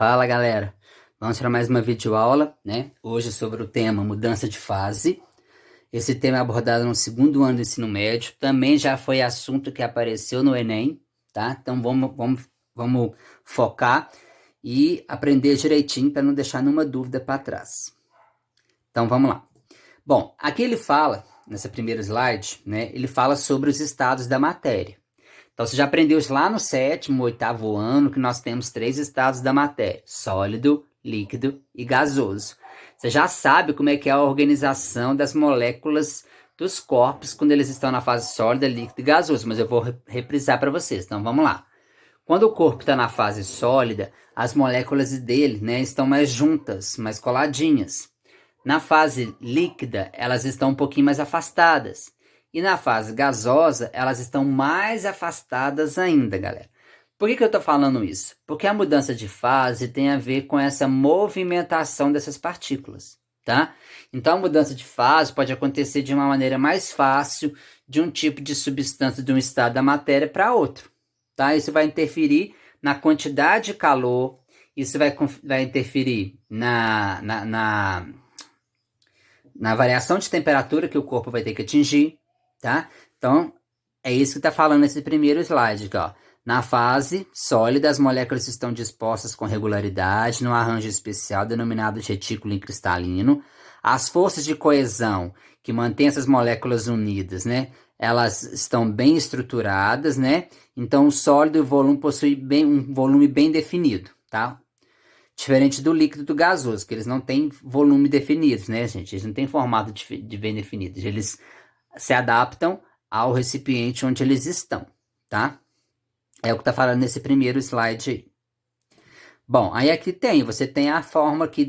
Fala galera, vamos para mais uma videoaula, né? Hoje sobre o tema mudança de fase. Esse tema é abordado no segundo ano do ensino médio, também já foi assunto que apareceu no Enem, tá? Então vamos focar e aprender direitinho para não deixar nenhuma dúvida para trás. Então vamos lá. Bom, aqui ele fala, nessa primeira slide, né? Ele fala sobre os estados da matéria. Então, você já aprendeu isso lá no sétimo, oitavo ano, que nós temos três estados da matéria: sólido, líquido e gasoso. Você já sabe como é que é a organização das moléculas dos corpos quando eles estão na fase sólida, líquido e gasoso, mas eu vou reprisar para vocês. Então, vamos lá. Quando o corpo está na fase sólida, as moléculas dele, né, estão mais juntas, mais coladinhas. Na fase líquida, elas estão um pouquinho mais afastadas. E na fase gasosa, elas estão mais afastadas ainda, galera. Por que eu estou falando isso? Porque a mudança de fase tem a ver com essa movimentação dessas partículas, tá? Então, a mudança de fase pode acontecer de uma maneira mais fácil de um tipo de substância de um estado da matéria para outro, tá? Isso vai interferir na quantidade de calor, isso vai interferir na variação de temperatura que o corpo vai ter que atingir, tá? Então, é isso que está falando esse primeiro slide aqui, ó. Na fase sólida, as moléculas estão dispostas com regularidade no arranjo especial denominado de retículo cristalino. As forças de coesão que mantêm essas moléculas unidas, né? Elas estão bem estruturadas, né? Então, o sólido e o volume possuem um volume bem definido, tá? Diferente do líquido e do gasoso, que eles não têm volume definido, né, gente? Eles não têm formato de bem definido. Eles se adaptam ao recipiente onde eles estão, tá? É o que tá falando nesse primeiro slide aí. Bom, aí aqui você tem a forma aqui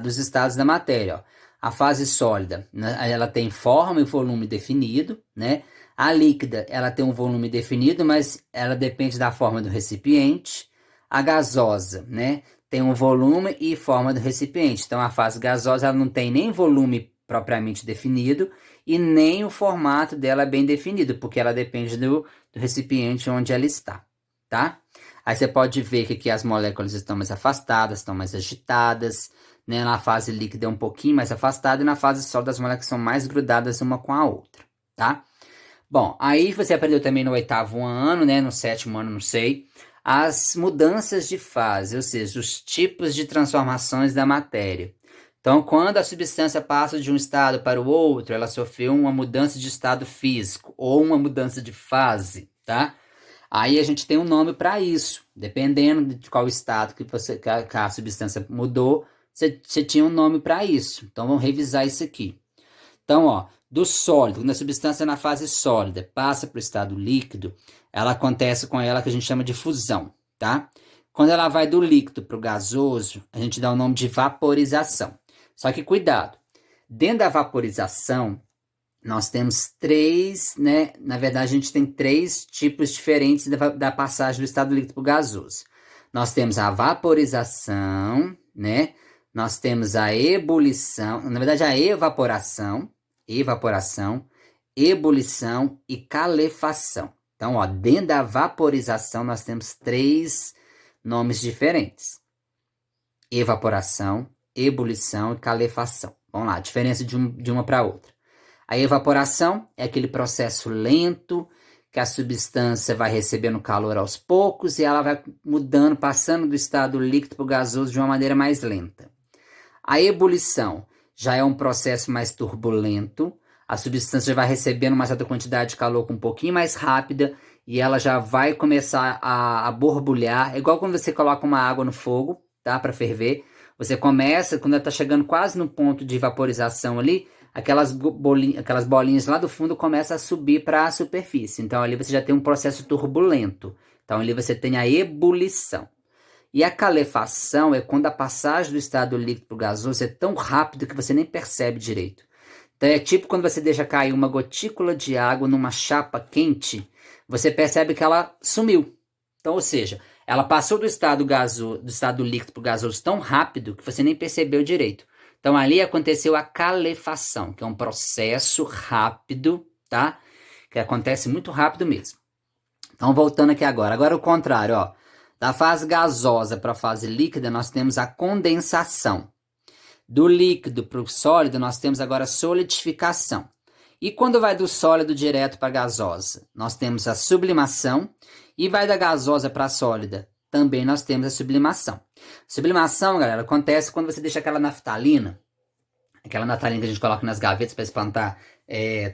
dos estados da matéria, ó. A fase sólida, né, ela tem forma e volume definido, né? A líquida, ela tem um volume definido, mas ela depende da forma do recipiente. A gasosa, né, tem um volume e forma do recipiente. Então, a fase gasosa ela não tem nem volume propriamente definido e nem o formato dela bem definido, porque ela depende do recipiente onde ela está, tá? Aí você pode ver que aqui as moléculas estão mais afastadas, estão mais agitadas, né? Na fase líquida é um pouquinho mais afastada e na fase sólida as moléculas são mais grudadas uma com a outra, tá? Bom, aí você aprendeu também no oitavo ano, né? No sétimo ano, não sei, as mudanças de fase, ou seja, os tipos de transformações da matéria. Então, quando a substância passa de um estado para o outro, ela sofreu uma mudança de estado físico ou uma mudança de fase, tá? Aí a gente tem um nome para isso. Dependendo de qual estado que a substância mudou, você tinha um nome para isso. Então, vamos revisar isso aqui. Então, ó, do sólido, quando a substância na fase sólida passa para o estado líquido, ela acontece com ela que a gente chama de fusão, tá? Quando ela vai do líquido para o gasoso, a gente dá o nome de vaporização. Só que cuidado, dentro da vaporização, nós temos três, né? Na verdade, a gente tem três tipos diferentes da passagem do estado líquido para o gasoso. Nós temos a vaporização, né? Nós temos a ebulição, na verdade, a evaporação, ebulição e calefação. Então, ó, dentro da vaporização, nós temos três nomes diferentes: evaporação, ebulição e calefação. Vamos lá, a diferença de uma para outra. A evaporação é aquele processo lento que a substância vai recebendo calor aos poucos e ela vai mudando, passando do estado líquido para o gasoso de uma maneira mais lenta. A ebulição já é um processo mais turbulento, a substância já vai recebendo uma certa quantidade de calor com um pouquinho mais rápida e ela já vai começar a borbulhar. É igual quando você coloca uma água no fogo, tá, para ferver. Você começa, quando ela está chegando quase no ponto de vaporização ali, aquelas bolinhas lá do fundo começam a subir para a superfície. Então ali você já tem um processo turbulento. Então ali você tem a ebulição. E a calefação é quando a passagem do estado líquido para o gasoso é tão rápido que você nem percebe direito. Então é tipo quando você deixa cair uma gotícula de água numa chapa quente, você percebe que ela sumiu. Então, ou seja, ela passou do estado líquido para o gasoso tão rápido que você nem percebeu direito. Então ali aconteceu a calefação, que é um processo rápido, tá? Que acontece muito rápido mesmo. Então voltando aqui agora o contrário, ó. Da fase gasosa para a fase líquida, nós temos a condensação. Do líquido para o sólido, nós temos agora a solidificação. E quando vai do sólido direto para a gasosa? Nós temos a sublimação. E vai da gasosa para a sólida? Também nós temos a sublimação. Sublimação, galera, acontece quando você deixa aquela naftalina que a gente coloca nas gavetas para espantar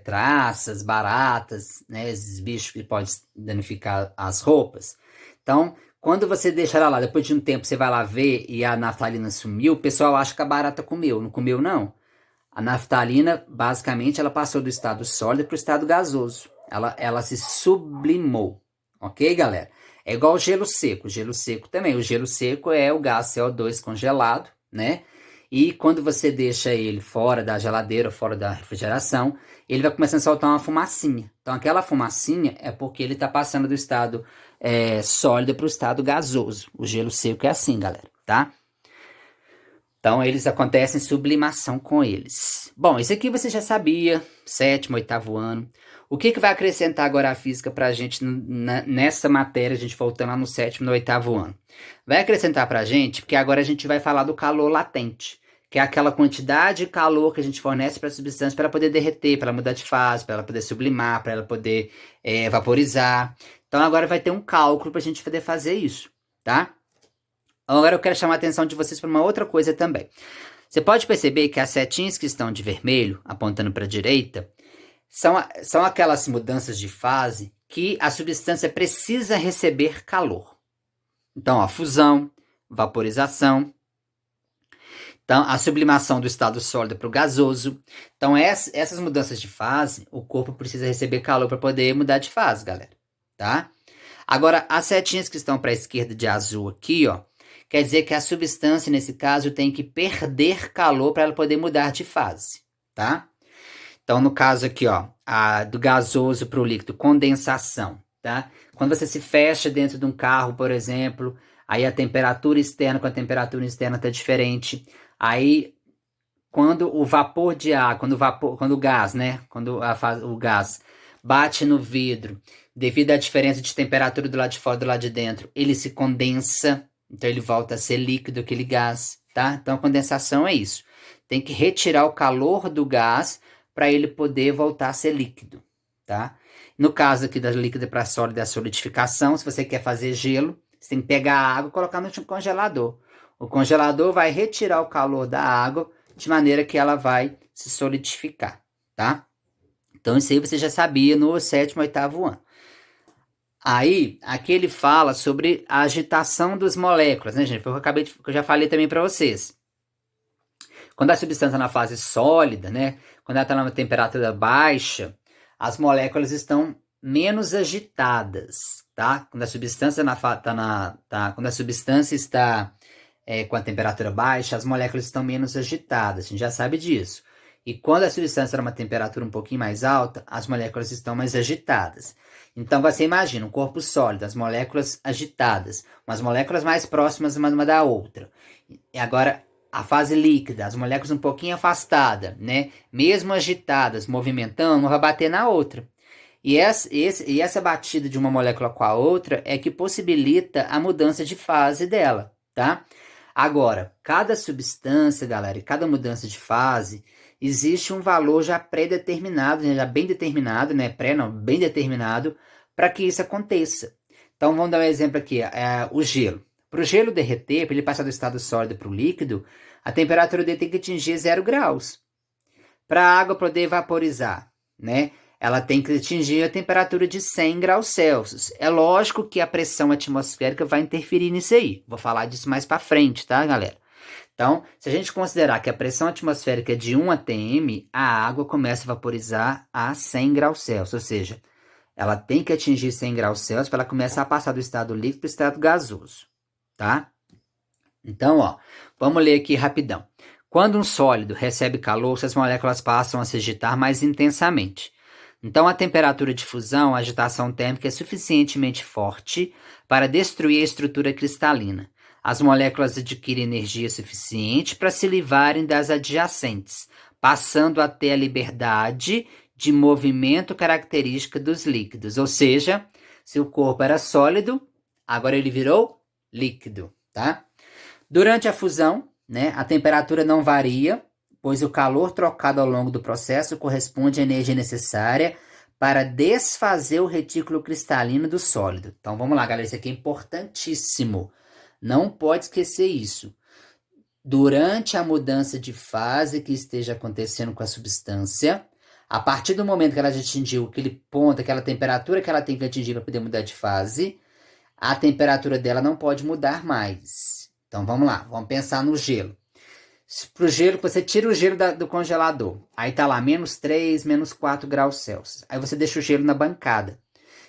traças, baratas, né, esses bichos que podem danificar as roupas. Então, quando você deixa ela lá, depois de um tempo você vai lá ver e a naftalina sumiu, o pessoal acha que a barata comeu. Não comeu, não. A naftalina, basicamente, ela passou do estado sólido para o estado gasoso. Ela se sublimou. Ok, galera? É igual o gelo seco. O gelo seco também. O gelo seco é o gás CO2 congelado, né? E quando você deixa ele fora da geladeira, fora da refrigeração, ele vai começando a soltar uma fumacinha. Então, aquela fumacinha é porque ele está passando do estado sólido para o estado gasoso. O gelo seco é assim, galera, tá? Então, eles acontecem sublimação com eles. Bom, isso aqui você já sabia, 7º, 8º ano. O que vai acrescentar agora a física para a gente nessa matéria, a gente voltando lá no 7º, no 8º ano? Vai acrescentar para a gente, porque agora a gente vai falar do calor latente, que é aquela quantidade de calor que a gente fornece para a substância para ela poder derreter, para ela mudar de fase, para ela poder sublimar, para ela poder vaporizar. Então agora vai ter um cálculo para a gente poder fazer isso, tá? Agora eu quero chamar a atenção de vocês para uma outra coisa também. Você pode perceber que as setinhas que estão de vermelho, apontando para a direita, são aquelas mudanças de fase que a substância precisa receber calor. Então, a fusão, vaporização, então, a sublimação do estado sólido para o gasoso. Então, essas mudanças de fase, o corpo precisa receber calor para poder mudar de fase, galera, tá? Agora, as setinhas que estão para a esquerda de azul aqui, ó, quer dizer que a substância, nesse caso, tem que perder calor para ela poder mudar de fase, tá? Então, no caso aqui, ó, do gasoso para o líquido, condensação, tá? Quando você se fecha dentro de um carro, por exemplo, aí a temperatura externa com a temperatura interna está diferente. Aí, quando o vapor de ar, quando o gás, né? Quando o gás bate no vidro, devido à diferença de temperatura do lado de fora e do lado de dentro, ele se condensa, então ele volta a ser líquido, aquele gás, tá? Então, a condensação é isso. Tem que retirar o calor do gás para ele poder voltar a ser líquido, tá? No caso aqui da líquida para sólida, a solidificação, se você quer fazer gelo, você tem que pegar a água e colocar no congelador. O congelador vai retirar o calor da água de maneira que ela vai se solidificar, tá? Então isso aí você já sabia no 7º, 8º ano. Aí, aqui ele fala sobre a agitação das moléculas, né, gente? Foi o que eu já falei também para vocês. Quando a substância está na fase sólida, né? Quando ela está numa temperatura baixa, as moléculas estão menos agitadas, tá? Quando a substância quando a substância está com a temperatura baixa, as moléculas estão menos agitadas. A gente já sabe disso. E quando a substância está numa temperatura um pouquinho mais alta, as moléculas estão mais agitadas. Então você imagina um corpo sólido, as moléculas agitadas, umas moléculas mais próximas uma da outra. E agora a fase líquida, as moléculas um pouquinho afastadas, né? Mesmo agitadas, movimentando, uma vai bater na outra. E essa batida de uma molécula com a outra é que possibilita a mudança de fase dela, tá? Agora, cada substância, galera, e cada mudança de fase, existe um valor já pré-determinado, já bem determinado, né? Bem determinado, para que isso aconteça. Então, vamos dar um exemplo aqui, o gelo. Para o gelo derreter, para ele passar do estado sólido para o líquido, a temperatura dele tem que atingir 0 graus. Para a água poder vaporizar, né? Ela tem que atingir a temperatura de 100 graus Celsius. É lógico que a pressão atmosférica vai interferir nisso aí. Vou falar disso mais para frente, tá, galera? Então, se a gente considerar que a pressão atmosférica é de 1 atm, a água começa a vaporizar a 100 graus Celsius. Ou seja, ela tem que atingir 100 graus Celsius para ela começar a passar do estado líquido para o estado gasoso, tá? Então, ó, vamos ler aqui rapidão. Quando um sólido recebe calor, suas moléculas passam a se agitar mais intensamente. Então, a temperatura de fusão, a agitação térmica é suficientemente forte para destruir a estrutura cristalina. As moléculas adquirem energia suficiente para se livrarem das adjacentes, passando a ter a liberdade de movimento característica dos líquidos. Ou seja, se o corpo era sólido, agora ele virou líquido, tá? Durante a fusão, né, a temperatura não varia, pois o calor trocado ao longo do processo corresponde à energia necessária para desfazer o retículo cristalino do sólido. Então vamos lá, galera, isso aqui é importantíssimo. Não pode esquecer isso. Durante a mudança de fase que esteja acontecendo com a substância, a partir do momento que ela já atingiu aquele ponto, aquela temperatura que ela tem que atingir para poder mudar de fase, a temperatura dela não pode mudar mais. Então vamos lá, vamos pensar no gelo. Para o gelo, você tira o gelo do congelador. Aí tá lá, -3, -4 graus Celsius. Aí você deixa o gelo na bancada.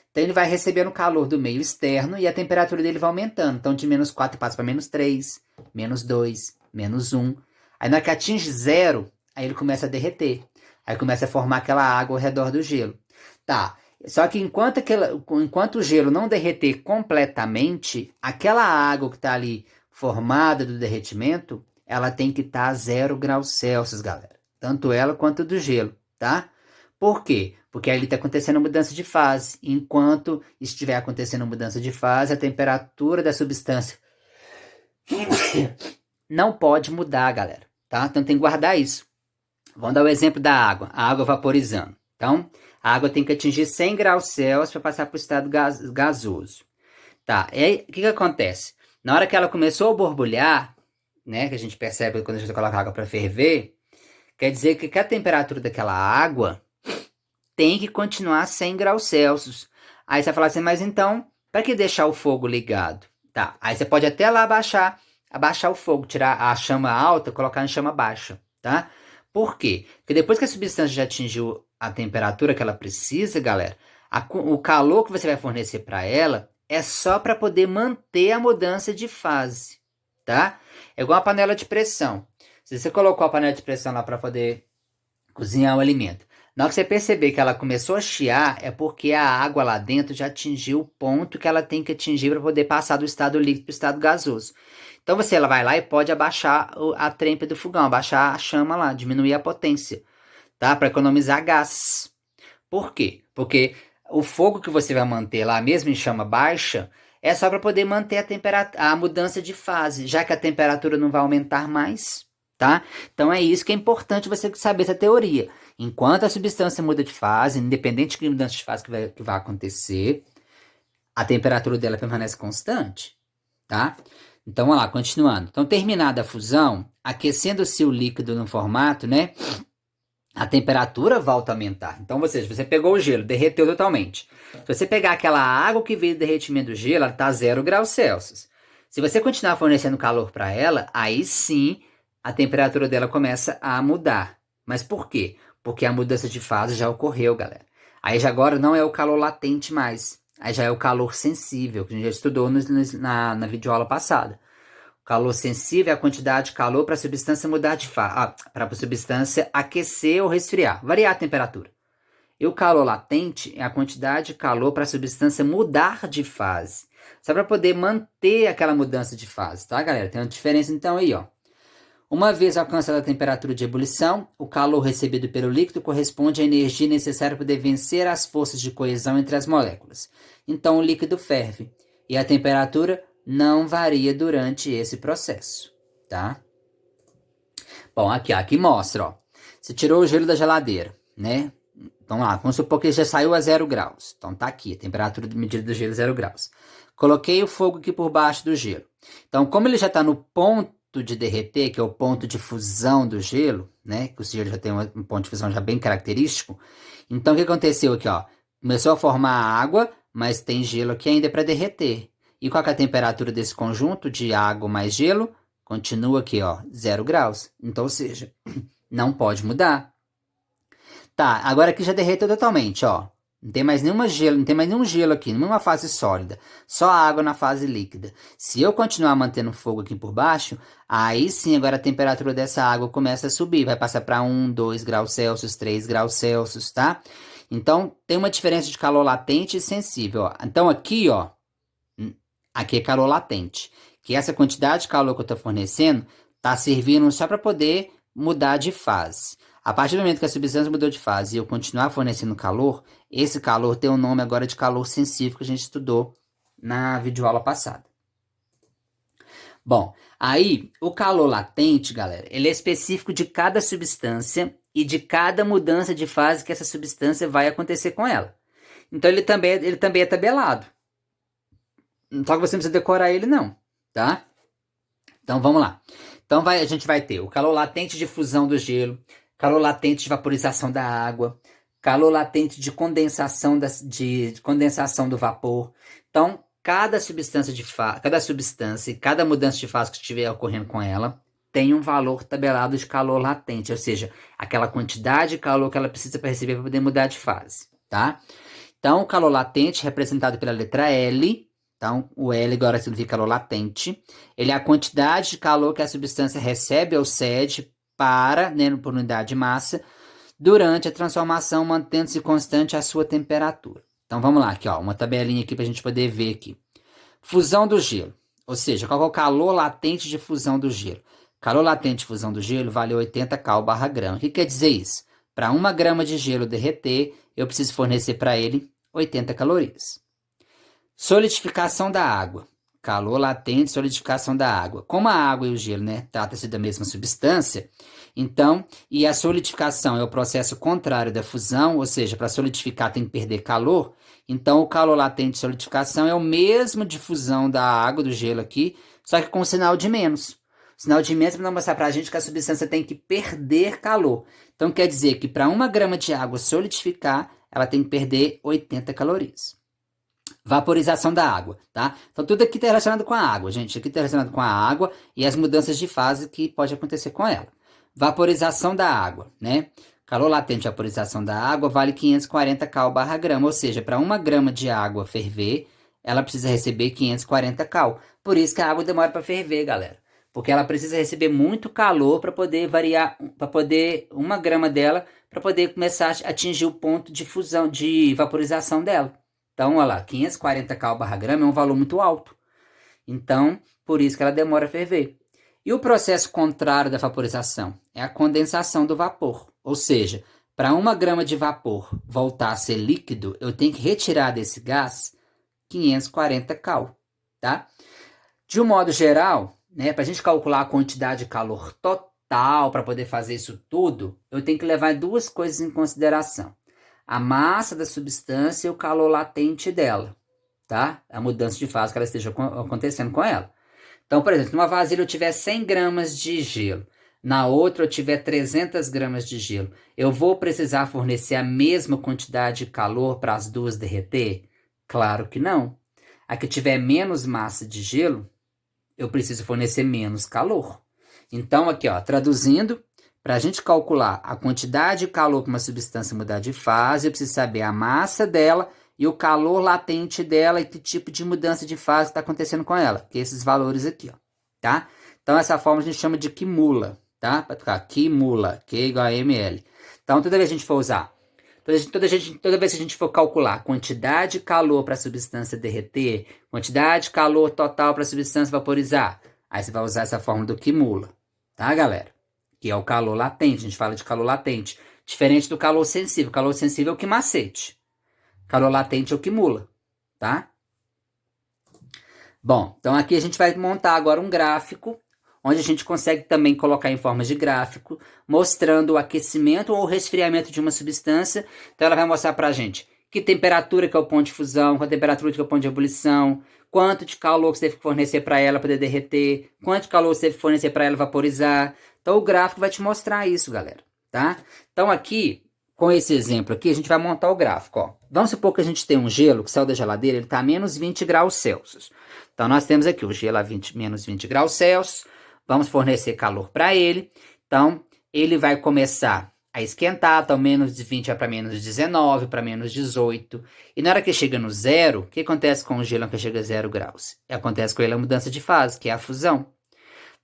Então ele vai recebendo o calor do meio externo e a temperatura dele vai aumentando. Então de -4 passa para -3, -2, -1. Aí na hora que atinge 0, aí ele começa a derreter. Aí começa a formar aquela água ao redor do gelo. Tá, só que enquanto o gelo não derreter completamente, aquela água que está ali formada do derretimento, ela tem que estar a 0 graus Celsius, galera. Tanto ela quanto do gelo, tá? Por quê? Porque ali está acontecendo mudança de fase. Enquanto estiver acontecendo mudança de fase, a temperatura da substância não pode mudar, galera, tá? Então tem que guardar isso. Vamos dar o exemplo da água. A água vaporizando. Então, a água tem que atingir 100 graus Celsius para passar para o estado gasoso. Tá, e aí o que acontece? Na hora que ela começou a borbulhar, né, que a gente percebe quando a gente coloca a água para ferver, quer dizer que a temperatura daquela água tem que continuar 100 graus Celsius. Aí você vai falar assim, mas então, para que deixar o fogo ligado? Tá, aí você pode até lá abaixar o fogo, tirar a chama alta, colocar em chama baixa, tá? Por quê? Porque depois que a substância já atingiu a temperatura que ela precisa, galera, o calor que você vai fornecer para ela é só para poder manter a mudança de fase, tá? É igual a panela de pressão. Se você colocou a panela de pressão lá para poder cozinhar o alimento, na hora que você perceber que ela começou a chiar, é porque a água lá dentro já atingiu o ponto que ela tem que atingir para poder passar do estado líquido para o estado gasoso. Então ela vai lá e pode abaixar a trempe do fogão, abaixar a chama lá, diminuir a potência, tá? Para economizar gás. Por quê? Porque o fogo que você vai manter lá, mesmo em chama baixa, é só para poder manter a mudança de fase, já que a temperatura não vai aumentar mais, tá? Então é isso que é importante você saber essa teoria. Enquanto a substância muda de fase, independente de mudança de fase que vai acontecer, a temperatura dela permanece constante, tá? Então, vamos lá, continuando. Então, terminada a fusão, aquecendo-se o líquido no formato, né? A temperatura volta a aumentar. Então, ou seja, você pegou o gelo, derreteu totalmente. Se você pegar aquela água que veio do derretimento do gelo, ela está a 0 graus Celsius. Se você continuar fornecendo calor para ela, aí sim a temperatura dela começa a mudar. Mas por quê? Porque a mudança de fase já ocorreu, galera. Aí já agora não é o calor latente mais. Aí já é o calor sensível, que a gente já estudou na videoaula passada. O calor sensível é a quantidade de calor para a substância mudar de fase, para a substância aquecer ou resfriar, variar a temperatura. E o calor latente é a quantidade de calor para a substância mudar de fase. Só para poder manter aquela mudança de fase, tá, galera? Tem uma diferença então aí, ó. Uma vez alcançada a temperatura de ebulição, o calor recebido pelo líquido corresponde à energia necessária para poder vencer as forças de coesão entre as moléculas. Então o líquido ferve e a temperatura não varia durante esse processo, tá? Bom, aqui mostra, ó. Você tirou o gelo da geladeira, né? Vamos lá, vamos supor que já saiu a 0 graus. Então tá aqui, a temperatura medida do gelo é 0 graus. Coloquei o fogo aqui por baixo do gelo. Então, como ele já está no ponto de derreter, que é o ponto de fusão do gelo, né? Que o gelo já tem um ponto de fusão já bem característico. Então, o que aconteceu aqui, ó? Começou a formar água, mas tem gelo aqui ainda para derreter. E qual que é a temperatura desse conjunto de água mais gelo? Continua aqui, ó, 0 graus. Então, ou seja, não pode mudar. Tá, agora aqui já derreteu totalmente, ó. Não tem mais nenhum gelo aqui, nenhuma fase sólida. Só água na fase líquida. Se eu continuar mantendo fogo aqui por baixo, aí sim agora a temperatura dessa água começa a subir. Vai passar para 1, 2 graus Celsius, 3 graus Celsius, tá? Então tem uma diferença de calor latente e sensível, ó. Então aqui, ó, aqui é calor latente. Que essa quantidade de calor que eu estou fornecendo está servindo só para poder mudar de fase. A partir do momento que a substância mudou de fase e eu continuar fornecendo calor, esse calor tem o nome agora de calor sensível que a gente estudou na videoaula passada. Bom, aí o calor latente, galera, ele é específico de cada substância e de cada mudança de fase que essa substância vai acontecer com ela. Então ele também é tabelado. Só que você não precisa decorar ele não, tá? Então vamos lá. Então a gente vai ter o calor latente de fusão do gelo, calor latente de vaporização da água, calor latente de condensação, de condensação do vapor. Então, cada substância e cada mudança de fase que estiver ocorrendo com ela tem um valor tabelado de calor latente, ou seja, aquela quantidade de calor que ela precisa para receber para poder mudar de fase, tá? Então, o calor latente, representado pela letra L, então o L agora significa calor latente, ele é a quantidade de calor que a substância recebe ou cede para, né, por unidade de massa, durante a transformação, mantendo-se constante a sua temperatura. Então vamos lá, aqui ó, uma tabelinha aqui para a gente poder ver aqui. Fusão do gelo, ou seja, qual é o calor latente de fusão do gelo? Calor latente de fusão do gelo vale 80 cal/grama. O que quer dizer isso? Para 1 grama de gelo derreter, eu preciso fornecer para ele 80 calorias. Solidificação da água. Calor latente, solidificação da água. Como a água e o gelo, né, trata-se da mesma substância, então, e a solidificação é o processo contrário da fusão, ou seja, para solidificar tem que perder calor, então o calor latente de solidificação é o mesmo de fusão da água, do gelo aqui, só que com sinal de menos. O sinal de menos vai mostrar para a gente que a substância tem que perder calor. Então quer dizer que para 1 grama de água solidificar, ela tem que perder 80 calorias. Vaporização da água, tá? Então tudo aqui está relacionado com a água, gente. Aqui está relacionado com a água e as mudanças de fase que pode acontecer com ela. Vaporização da água, né? Calor latente de vaporização da água vale 540 cal/grama, ou seja, para 1 grama de água ferver, ela precisa receber 540 cal. Por isso que a água demora para ferver, galera. Porque ela precisa receber muito calor para poder variar, para poder 1 grama dela, para poder começar a atingir o ponto de fusão, de vaporização dela. Então, olha lá, 540 cal/grama é um valor muito alto. Então, por isso que ela demora a ferver. E o processo contrário da vaporização é a condensação do vapor. Ou seja, para 1 grama de vapor voltar a ser líquido, eu tenho que retirar desse gás 540 cal, tá? De um modo geral, né, para a gente calcular a quantidade de calor total para poder fazer isso tudo, eu tenho que levar 2 coisas em consideração. A massa da substância e o calor latente dela, tá? A mudança de fase que ela esteja acontecendo com ela. Então, por exemplo, numa vasilha eu tiver 100 gramas de gelo, na outra eu tiver 300 gramas de gelo, eu vou precisar fornecer a mesma quantidade de calor para as duas derreter? Claro que não. A que tiver menos massa de gelo, eu preciso fornecer menos calor. Então, aqui, ó, traduzindo, para a gente calcular a quantidade de calor para uma substância mudar de fase, eu preciso saber a massa dela e o calor latente dela e que tipo de mudança de fase está acontecendo com ela, que é esses valores aqui, ó, tá? Então, essa forma a gente chama de Kimula, tá? Para ficar Kimula, Q igual a ml. Então, toda vez que a gente for usar, toda vez que a gente for calcular a quantidade de calor para a substância derreter, quantidade de calor total para a substância vaporizar, aí você vai usar essa fórmula do Kimula, tá, galera? Que é o calor latente, a gente fala de calor latente. Diferente do calor sensível. O calor sensível é o que macete. Calor latente é o que mula, tá? Bom, então aqui a gente vai montar agora um gráfico, onde a gente consegue também colocar em formas de gráfico, mostrando o aquecimento ou resfriamento de uma substância. Então ela vai mostrar pra gente que temperatura que é o ponto de fusão, qual a temperatura que é o ponto de ebulição, quanto de calor que você teve que fornecer para ela poder derreter, quanto de calor você teve que fornecer para ela vaporizar. Então o gráfico vai te mostrar isso, galera, tá? Então aqui, com esse exemplo aqui, a gente vai montar o gráfico, ó. Vamos supor que a gente tem um gelo que saiu da geladeira, ele está a menos 20 graus Celsius. Então nós temos aqui o gelo a menos 20 graus Celsius, vamos fornecer calor para ele. Então ele vai começar a esquentar, então menos de 20 vai para menos 19, para menos 18. E na hora que chega no zero, o que acontece com o gelo que chega a 0 graus? Acontece com ele a mudança de fase, que é a fusão.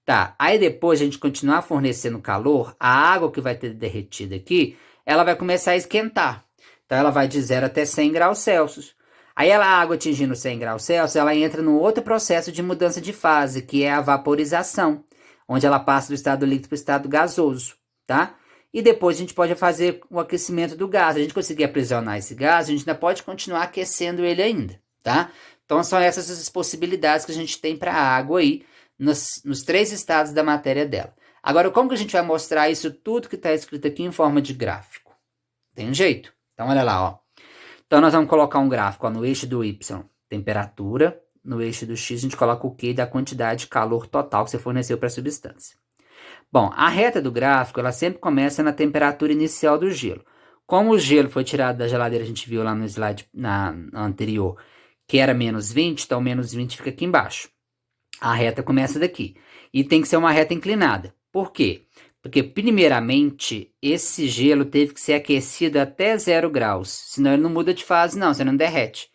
Tá, aí depois a gente continuar fornecendo calor, a água que vai ter derretida aqui, ela vai começar a esquentar. Então ela vai de 0 até 100 graus Celsius. Aí a água atingindo 100 graus Celsius, ela entra no outro processo de mudança de fase, que é a vaporização, onde ela passa do estado líquido para o estado gasoso, tá? E depois a gente pode fazer o aquecimento do gás. A gente conseguir aprisionar esse gás, a gente ainda pode continuar aquecendo ele ainda, tá? Então são essas as possibilidades que a gente tem para a água aí, nos 3 estados da matéria dela. Agora, como que a gente vai mostrar isso tudo que está escrito aqui em forma de gráfico? Tem um jeito? Então, olha lá, ó. Então, nós vamos colocar um gráfico, ó, no eixo do Y, temperatura. No eixo do X, a gente coloca o Q da quantidade de calor total que você forneceu para a substância. Bom, a reta do gráfico, ela sempre começa na temperatura inicial do gelo. Como o gelo foi tirado da geladeira, a gente viu lá no slide na anterior, que era menos 20, então menos 20 fica aqui embaixo. A reta começa daqui. E tem que ser uma reta inclinada. Por quê? Porque, primeiramente, esse gelo teve que ser aquecido até 0 graus. Senão ele não muda de fase, não, você não derrete.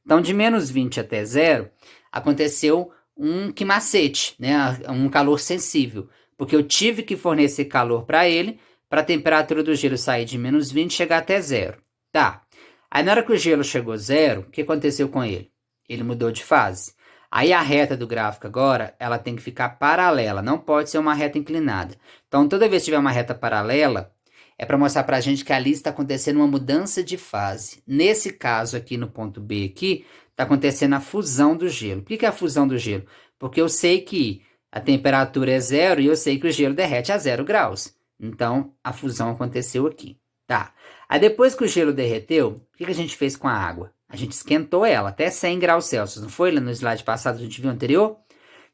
Então, de menos 20 até 0, aconteceu um quimacete, né? Um calor sensível. Porque eu tive que fornecer calor para ele, para a temperatura do gelo sair de menos 20 e chegar até 0. Tá. Aí, na hora que o gelo chegou a 0, o que aconteceu com ele? Ele mudou de fase. Aí a reta do gráfico agora, ela tem que ficar paralela, não pode ser uma reta inclinada. Então, toda vez que tiver uma reta paralela, é para mostrar para a gente que ali está acontecendo uma mudança de fase. Nesse caso aqui, no ponto B aqui, está acontecendo a fusão do gelo. Por que é a fusão do gelo? Porque eu sei que a temperatura é 0 e eu sei que o gelo derrete a 0 graus. Então, a fusão aconteceu aqui. Tá. Aí depois que o gelo derreteu, o que a gente fez com a água? A gente esquentou ela até 100 graus Celsius, não foi? Lá no slide passado a gente viu anterior?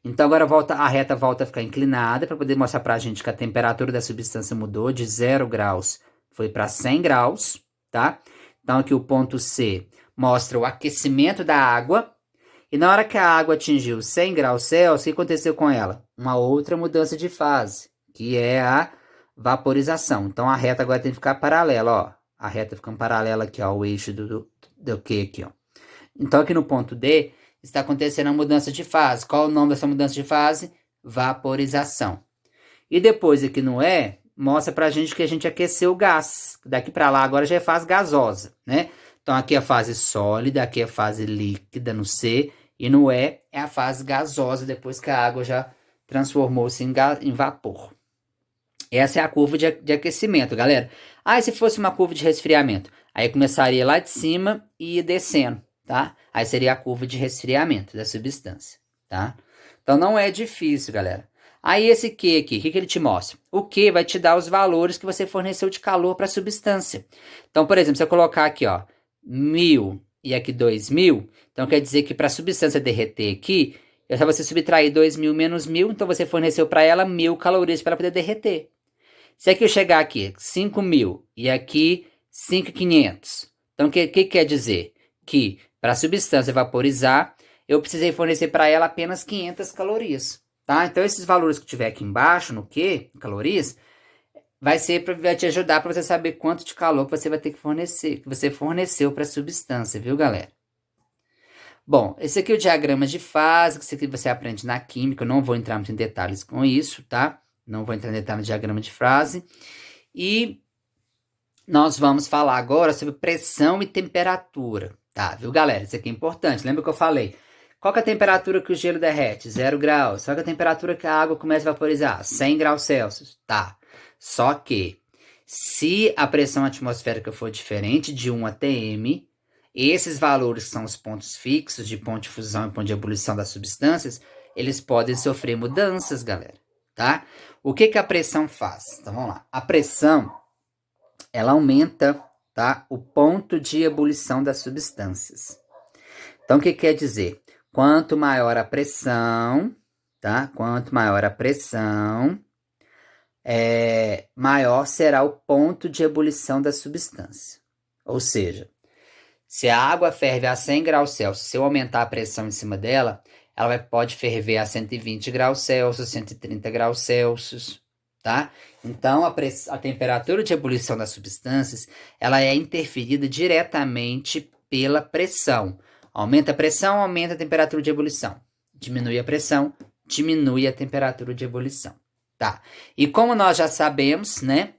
Então agora a reta volta a ficar inclinada para poder mostrar para a gente que a temperatura da substância mudou de 0 graus, foi para 100 graus, tá? Então aqui o ponto C mostra o aquecimento da água. E na hora que a água atingiu 100 graus Celsius, o que aconteceu com ela? Uma outra mudança de fase, que é a vaporização. Então a reta agora tem que ficar paralela, ó. A reta ficando paralela aqui, ó, ao eixo do Q aqui, ó. Então aqui no ponto D está acontecendo a mudança de fase. Qual é o nome dessa mudança de fase? Vaporização. E depois aqui no E, mostra pra gente que a gente aqueceu o gás. Daqui para lá agora já é fase gasosa, né? Então aqui é a fase sólida, aqui é a fase líquida no C, e no E é a fase gasosa, depois que a água já transformou-se em vapor. Essa é a curva de aquecimento, galera. Ah, e se fosse uma curva de resfriamento? Aí começaria lá de cima e ia descendo, tá? Aí seria a curva de resfriamento da substância, tá? Então não é difícil, galera. Aí esse Q aqui, o que ele te mostra? O Q vai te dar os valores que você forneceu de calor para a substância. Então, por exemplo, se eu colocar aqui, ó, 1000 e aqui 2000, então quer dizer que para a substância derreter aqui, é só você subtrair 2000 menos 1000, então você forneceu para ela 1000 calorias para ela poder derreter. Se aqui eu chegar aqui, 5.000 e aqui 5.500, então o que quer dizer? Que para a substância vaporizar, eu precisei fornecer para ela apenas 500 calorias, tá? Então esses valores que tiver aqui embaixo, no Q, calorias, vai te ajudar para você saber quanto de calor que você vai ter que fornecer, que você forneceu para a substância, viu, galera? Bom, esse aqui é o diagrama de fase, que isso aqui você aprende na química, eu não vou entrar muito em detalhes com isso, tá? Não vou entrar em detalhes no diagrama de fase. E nós vamos falar agora sobre pressão e temperatura, tá? Viu, galera? Isso aqui é importante. Lembra que eu falei? Qual que é a temperatura que o gelo derrete? 0 graus. Qual que é a temperatura que a água começa a vaporizar? 100 graus Celsius. Tá. Só que, se a pressão atmosférica for diferente de 1 atm, esses valores, que são os pontos fixos de ponto de fusão e ponto de ebulição das substâncias, eles podem sofrer mudanças, galera, tá? O que a pressão faz? Então, vamos lá. A pressão, ela aumenta, tá, o ponto de ebulição das substâncias. Então, o que quer dizer? Quanto maior a pressão, tá? Quanto maior a pressão, maior será o ponto de ebulição da substância. Ou seja, se a água ferve a 100 graus Celsius, se eu aumentar a pressão em cima dela, ela pode ferver a 120 graus Celsius, 130 graus Celsius, tá? Então, a temperatura de ebulição das substâncias, ela é interferida diretamente pela pressão. Aumenta a pressão, aumenta a temperatura de ebulição. Diminui a pressão, diminui a temperatura de ebulição, tá? E como nós já sabemos, né,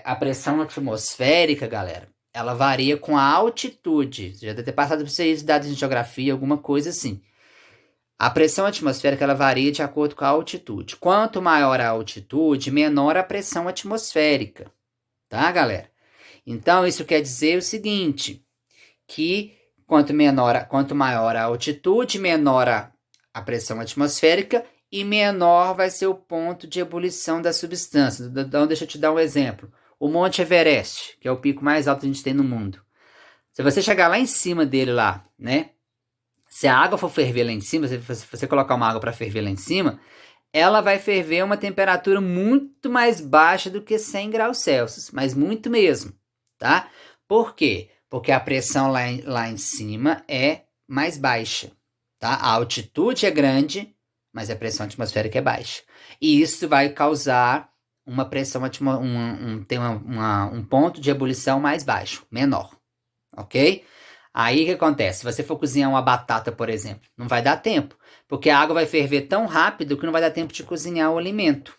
a pressão atmosférica, galera, ela varia com a altitude. Você já deve ter passado por vocês dados em geografia, alguma coisa assim. A pressão atmosférica, ela varia de acordo com a altitude. Quanto maior a altitude, menor a pressão atmosférica. Tá, galera? Então, isso quer dizer o seguinte, que quanto maior a altitude, menor a pressão atmosférica e menor vai ser o ponto de ebulição da substância. Então, deixa eu te dar um exemplo. O Monte Everest, que é o pico mais alto que a gente tem no mundo. Se você chegar lá em cima dele lá, né? Se a água for ferver lá em cima, se você colocar uma água para ferver lá em cima, ela vai ferver a uma temperatura muito mais baixa do que 100 graus Celsius, mas muito mesmo, tá? Por quê? Porque a pressão lá em cima é mais baixa, tá? A altitude é grande, mas a pressão atmosférica é baixa. E isso vai causar uma pressão, um ponto de ebulição mais baixo, menor, ok? Aí o que acontece? Se você for cozinhar uma batata, por exemplo, não vai dar tempo, porque a água vai ferver tão rápido que não vai dar tempo de cozinhar o alimento,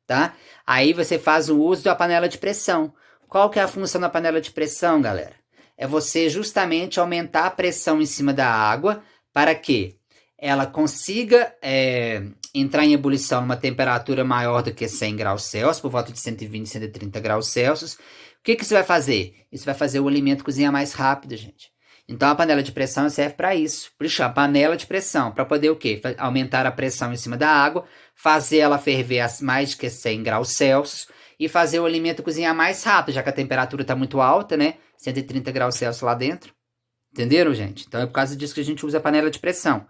tá? Aí você faz o uso da panela de pressão. Qual que é a função da panela de pressão, galera? É você justamente aumentar a pressão em cima da água para que ela consiga entrar em ebulição numa temperatura maior do que 100 graus Celsius, por volta de 120, 130 graus Celsius. O que isso vai fazer? Isso vai fazer o alimento cozinhar mais rápido, gente. Então a panela de pressão serve para isso. Por isso, a panela de pressão, para poder o quê? Aumentar a pressão em cima da água, fazer ela ferver a mais de 100 graus Celsius e fazer o alimento cozinhar mais rápido, já que a temperatura está muito alta, né? 130 graus Celsius lá dentro. Entenderam, gente? Então é por causa disso que a gente usa a panela de pressão.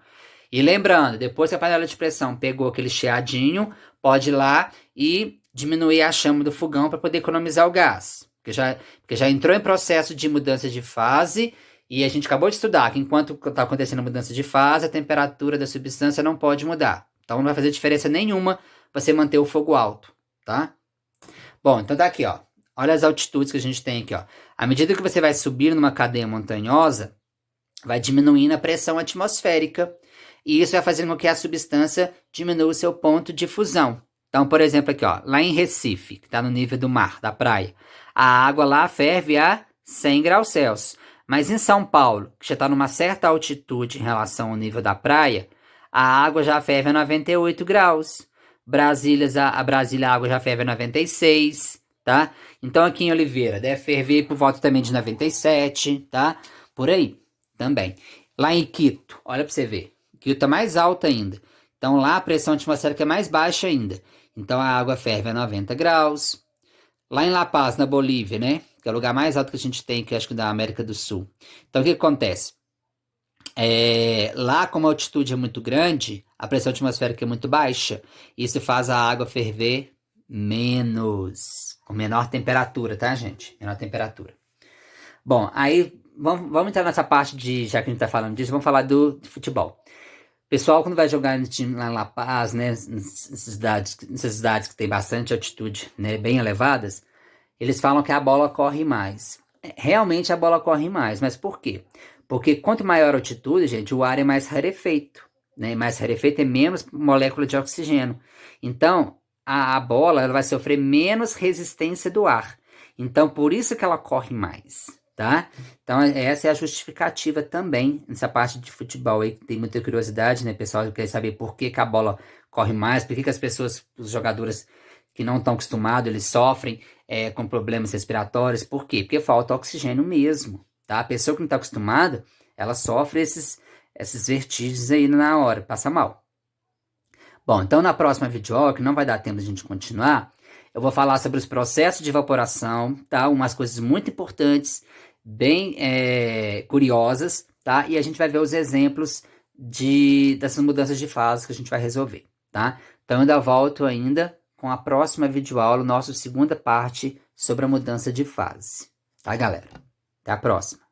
E lembrando, depois que a panela de pressão pegou aquele chiadinho, pode ir lá e diminuir a chama do fogão para poder economizar o gás. Porque já entrou em processo de mudança de fase. E a gente acabou de estudar que enquanto está acontecendo a mudança de fase, a temperatura da substância não pode mudar. Então não vai fazer diferença nenhuma você manter o fogo alto, tá? Bom, então tá aqui, ó. Olha as altitudes que a gente tem aqui, ó. À medida que você vai subir numa cadeia montanhosa, vai diminuindo a pressão atmosférica. E isso vai fazendo com que a substância diminua o seu ponto de fusão. Então, por exemplo, aqui, ó, lá em Recife, que está no nível do mar, da praia, a água lá ferve a 100 graus Celsius. Mas em São Paulo, que já está numa certa altitude em relação ao nível da praia, a água já ferve a 98 graus. A Brasília, a água já ferve a 96, tá? Então aqui em Oliveira, deve ferver por volta também de 97, tá? Por aí, também. Lá em Quito, olha para você ver. Quito está mais alta ainda. Então lá a pressão atmosférica é mais baixa ainda. Então a água ferve a 90 graus. Lá em La Paz, na Bolívia, né? Que é o lugar mais alto que a gente tem, que acho que da América do Sul. Então, o que acontece? Lá, como a altitude é muito grande, a pressão atmosférica é muito baixa. Isso faz a água ferver menos, com menor temperatura, tá, gente? Menor temperatura. Bom, aí, vamos entrar nessa parte já que a gente tá falando disso, vamos falar de futebol. Pessoal, quando vai jogar no time lá em La Paz, né, nessas cidades que tem bastante altitude, né, bem elevadas, eles falam que a bola corre mais. Realmente a bola corre mais, mas por quê? Porque quanto maior a altitude, gente, o ar é mais rarefeito, né? Mais rarefeito é menos molécula de oxigênio. Então, a bola ela vai sofrer menos resistência do ar. Então, por isso que ela corre mais, tá? Então, essa é a justificativa também nessa parte de futebol aí, que tem muita curiosidade, né, pessoal? Que quer saber por que a bola corre mais, por que as pessoas, os jogadores que não estão acostumados, eles sofrem com problemas respiratórios. Por quê? Porque falta oxigênio mesmo, tá? A pessoa que não está acostumada, ela sofre esses vertigens aí na hora, passa mal. Bom, então na próxima videoaula, que não vai dar tempo de a gente continuar, eu vou falar sobre os processos de evaporação, tá? Umas coisas muito importantes, bem curiosas, tá? E a gente vai ver os exemplos dessas mudanças de fase que a gente vai resolver, tá? Então eu ainda volto ainda com a próxima videoaula, nossa segunda parte sobre a mudança de fase. Tá, galera? Até a próxima.